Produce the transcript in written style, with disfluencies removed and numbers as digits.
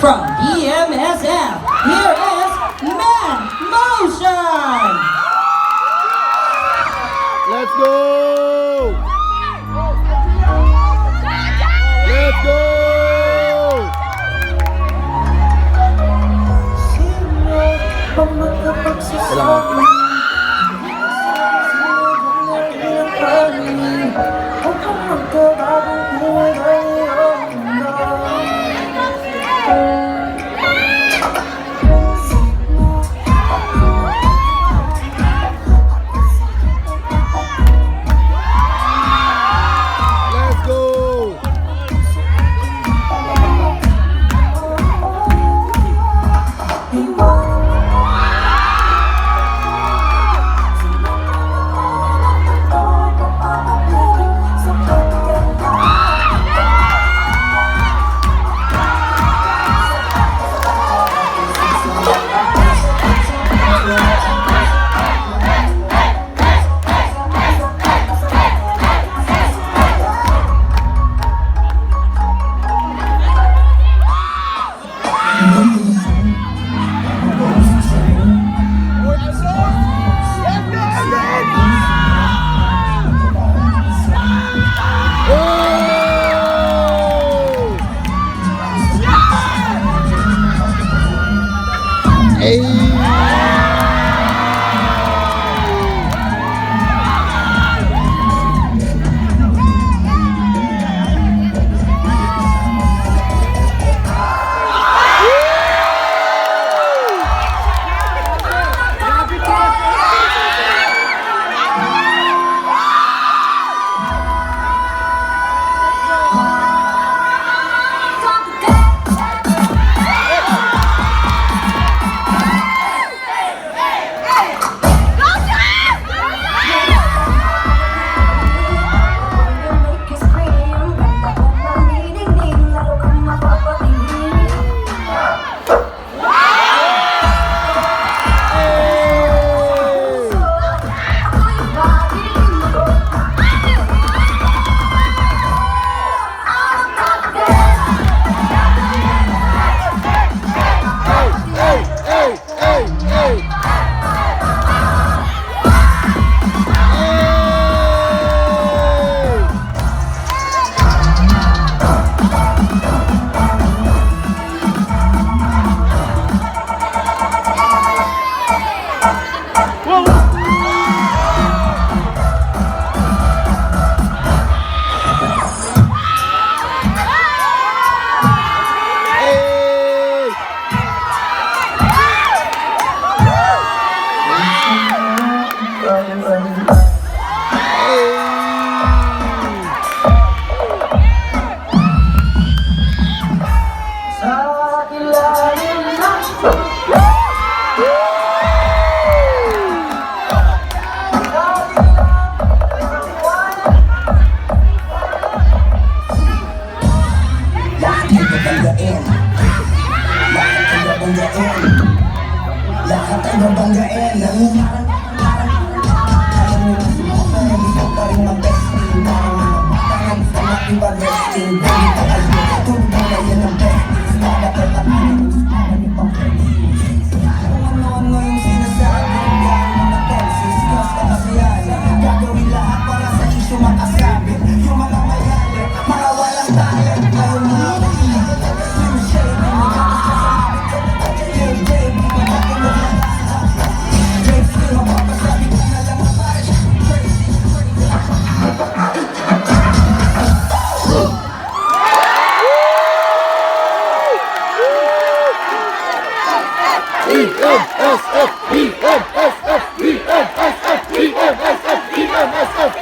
From DMSF, here is Man Motion! Let's go! Let's go! Lahat ay babanggain. Nangungarang alam mo na sumokay. Gusto pa rin mag-besting. Parang gusto natin pag-resting. Hindi pa kayo. Tulog na yan ang besties. Dapat at parang ipang besties. Kung ano-ano yung sinasabi. Gano'n mga tenses. Basta kasayahan. Gagawin lahat para sa issue makasabit. Yung mga mayali, mga walang talent. Ayaw mga slim shade. BMSF, BMSF, BMSF, BMSF, BMSF.